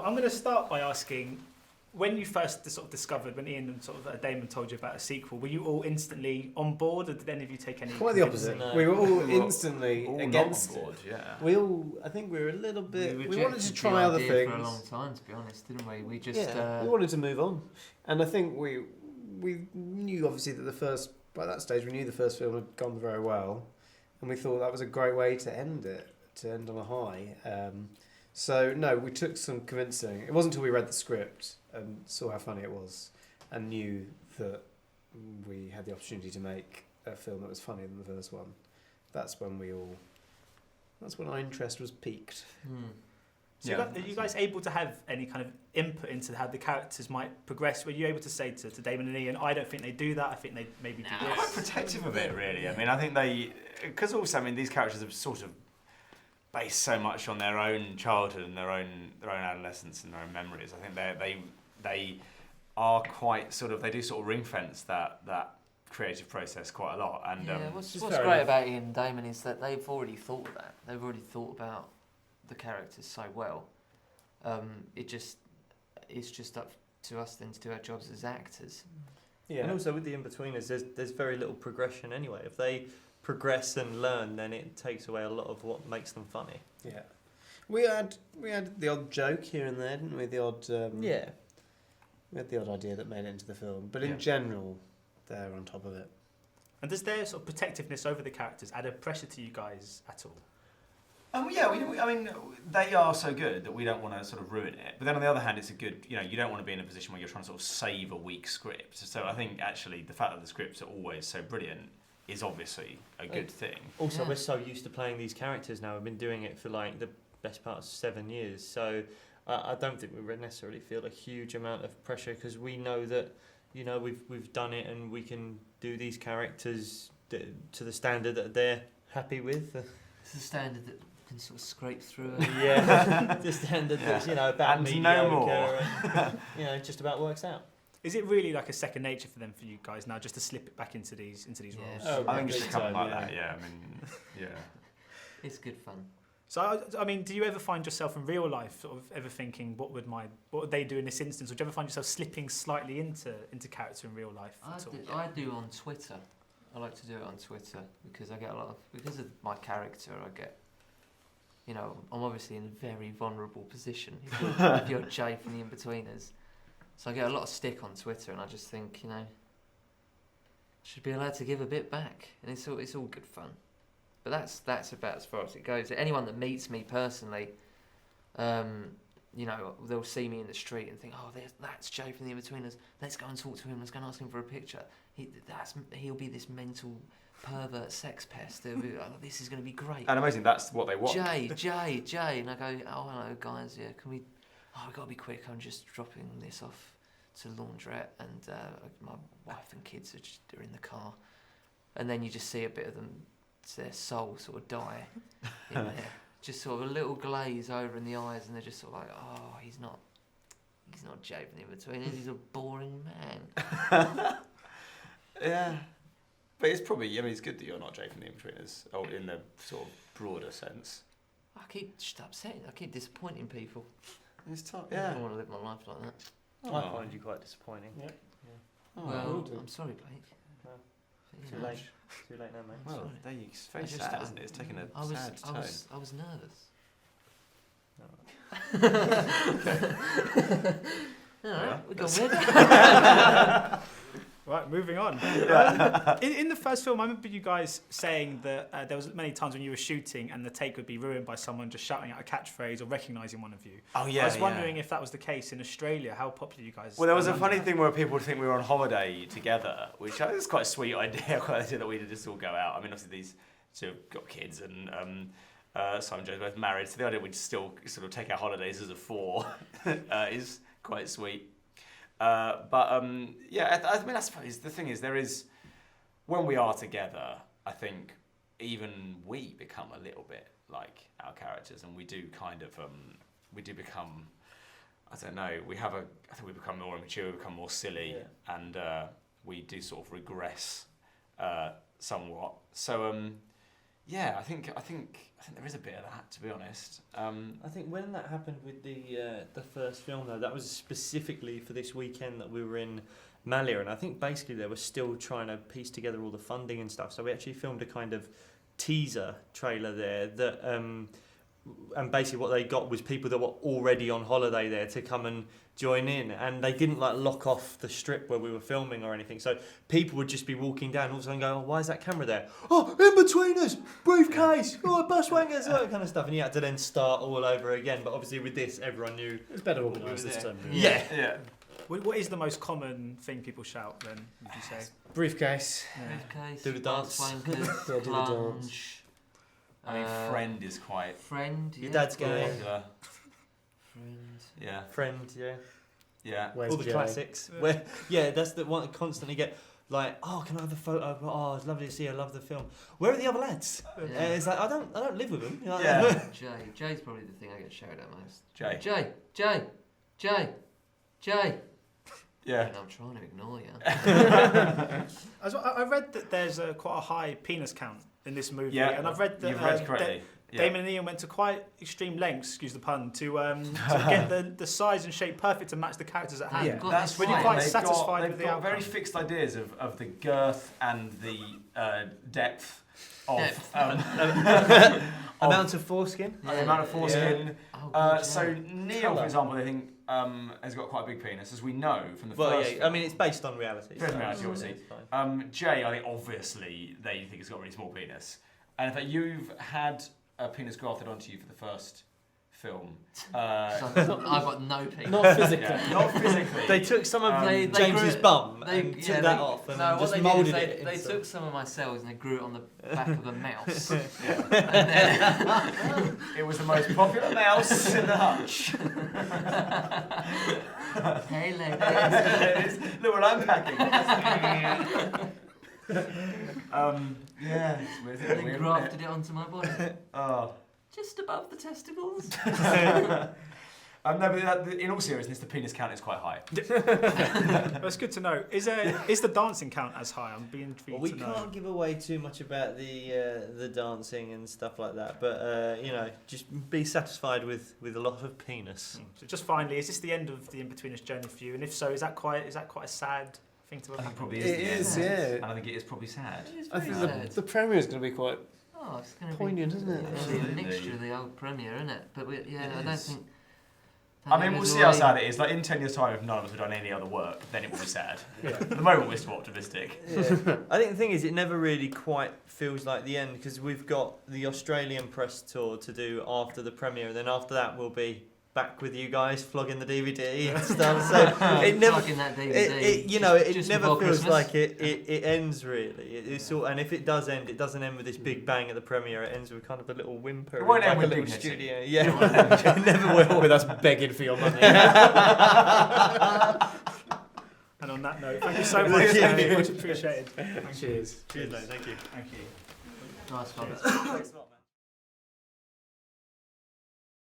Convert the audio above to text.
I'm going to start by asking, when you first sort of discovered, when Ian and sort of Damon told you about a sequel, were you all instantly on board, or did any of you take any? Quite the opposite. No. We were all instantly all against not on board, it. Yeah. I think we were a little bit. We wanted rejected to the try other idea things for a long time, to be honest, didn't we? We just we wanted to move on, and I think we knew obviously that by that stage we knew the first film had gone very well, and we thought that was a great way to end on a high. So no, we took some convincing. It wasn't until we read the script and saw how funny it was, and knew that we had the opportunity to make a film that was funnier than the first one. That's when our interest was piqued. So are you guys able to have any kind of input into how the characters might progress? Were you able to say to Damon and Ian, I don't think they do that, I think they maybe do this? Quite protective of it, really. I mean, I think because also, I mean, these characters are sort of based so much on their own childhood and their own adolescence and their own memories. I think they are quite sort of, they do sort of ring fence that creative process quite a lot. And what's great about Ian and Damon is that they've already thought of that. They've already thought about the characters so well. It's just up to us then to do our jobs as actors. Yeah, and also with the Inbetweeners, there's very little progression anyway. If they progress and learn, then it takes away a lot of what makes them funny. Yeah, we had the odd joke here and there, didn't we? The odd we had the odd idea that made it into the film, but in general, they're on top of it. And does their sort of protectiveness over the characters add a pressure to you guys at all? I mean, they are so good that we don't want to sort of ruin it. But then on the other hand, it's a good, you don't want to be in a position where you're trying to sort of save a weak script. So I think actually the fact that the scripts are always so brilliant is obviously a good thing. Also, we're so used to playing these characters now. We've been doing it for like the best part of 7 years. So I don't think we necessarily feel a huge amount of pressure because we know that, we've done it and we can do these characters to the standard that they're happy with. It's the standard that can sort of scrape through it. The standard that's, about and mediocre no more. And, just about works out. Is it really like a second nature for you guys now, just to slip it back into these roles? Oh, I think it's becoming like that. Yeah, I mean, It's good fun. So I mean, do you ever find yourself in real life sort of ever thinking, what would they do in this instance? Or do you ever find yourself slipping slightly into character in real life? I do on Twitter. I like to do it on Twitter because I get because of my character, I get, I'm obviously in a very vulnerable position if you're Jay from the Inbetweeners. So I get a lot of stick on Twitter and I just think, should be allowed to give a bit back. And it's all good fun. But that's about as far as it goes. Anyone that meets me personally, they'll see me in the street and think, oh, that's Jay from the Inbetweeners. Let's go and talk to him. Let's go and ask him for a picture. He'll be this mental pervert sex pest. This is going to be great. And amazing, that's what they want. Jay. And I go, oh, hello, guys. Yeah, can we... Oh, we've got to be quick. I'm just dropping this off to the laundrette and my wife and kids are in the car. And then you just see a bit of them, their soul sort of die in there. Just sort of a little glaze over in the eyes and they're just sort of like, oh, he's not Jay from the Inbetweeners, he's a boring man. Yeah. But it's probably, it's good that you're not Jay from the Inbetweeners, or in the sort of broader sense. I keep just upsetting, I keep disappointing people. It's tough, I don't want to live my life like that. I find you quite disappointing. Yeah. Well, I'm sorry, Blake. Too late. Too late now, mate. Well, it's very sad, isn't it? It's taken a sad tone. I was nervous. Alright, we've gone Right, moving on. In the first film, I remember you guys saying that there was many times when you were shooting and the take would be ruined by someone just shouting out a catchfriase or recognising one of you. Oh yeah. I was wondering if that was the case in Australia. How popular you guys? Well, there was a funny thing where people would think we were on holiday together, which is quite a sweet idea. Quite idea that we did just all go out. I mean, obviously these two have got kids and Simon and Joe's both married, so the idea we'd still sort of take our holidays as a four is quite sweet. I mean, I suppose the thing is, when we are together, I think even we become a little bit like our characters, and we do kind of, become, I don't know, I think we become more immature, we become more silly, and we do sort of regress somewhat. So, Yeah, I think there is a bit of that, to be honest. I think when that happened with the first film, though, that was specifically for this weekend that we were in Malia, and I think basically they were still trying to piece together all the funding and stuff. So we actually filmed a kind of teaser trailer there that, and basically what they got was people that were already on holiday there to come and join in, and they didn't like lock off the strip where we were filming or anything. So people would just be walking down, all of a sudden go, "Oh, why is that camera there? Oh, Inbetweeners, briefcase, oh, buswangers," all that kind of stuff. And you had to then start all over again. But obviously with this, everyone knew. It's better organised we were this there. time. Yeah. What is the most common thing people shout then, would you say? Briefcase. Briefcase, Do the dance. Wankers, Yeah, do the plunge. I mean, friend is quite Friend. Your yeah. dad's going. popular. Friend. Yeah, Friend, yeah. yeah. Where's All the Jay? classics. Where, yeah, that's the one that constantly get like, "Oh, can I have a photo? Oh, it's lovely to see you. I love the film. Where are the other lads?" Yeah. It's like I don't live with them. You know, Yeah. Jay's probably the thing I get shouted at most. Jay. Jay. Yeah. And I'm trying to ignore you. I read that there's quite a high penis count in this movie, Yeah. and I've read that You've read correctly. Yeah. Damon and Ian went to quite extreme lengths, excuse the pun, to get the size and shape perfect to match the characters at hand. They've got That's this when you're fight. quite they've satisfied got, with they've the got very outcome. fixed ideas of the girth and the depth of Depth. amount of foreskin. the amount of foreskin. Oh, God, So yeah. Neil, Colour. for example, they think has got quite a big penis, as we know from the Well, first. yeah. I film. mean, it's based on reality. Based on so reality, it's obviously. fine. Jay, I think obviously they think he's got a really small penis, and in fact you've had a penis grafted onto you for the first film. So I've got no penis. Not physically. Yeah, not physically. They took some of They James's grew it- bum They- and yeah, took they- that off and no, what just they moulded did is it. they into- took some of my cells and they grew it on the back of a mouse. Yeah. It was the most popular mouse in the hutch. Hey, ladies. Look what I'm packing. Yeah, it's weird, And isn't then it? grafted it onto my body. Oh. Just above the testicles. No, but in all seriousness, the penis count is quite high. That's good to know. Is the dancing count as high? I'm being intrigued Well, we to know. can't give away too much about the dancing and stuff like that, but you know, just be satisfied with a lot of penis. So just finally, is this the end of the Inbetweeners journey for you? And if so, is that quite a sad thing to have I think it happened? probably It is. is, the end. yeah. And I think it is probably sad. It is I very think sad. the premiere is going to be quite Oh, it's going to poignant, isn't it? be a Absolutely. mixture of the old premiere, isn't it? But I don't is. think. I mean, we'll see how sad it is. Like in 10 years' time, if none of us have done any other work, then it will be sad. At the moment, we're still optimistic. Yeah. I think the thing is, it never really quite feels like the end because we've got the Australian press tour to do after the premiere, and then after that we'll be back with you guys flogging the DVD and stuff. So it never, Fucking that DVD. it never before feels Christmas. like it ends really. It's all, and if it does end, it doesn't end with this big bang at the premiere. It ends with kind of a little whimper. It won't in end like with a little dignity. studio. Yeah, it never will. with us begging for your money. And on that note, thank you so much. Thank you. Much appreciated. Cheers. Cheers, mate. Thank you. Thank you. Nice one. Thanks a lot, mate.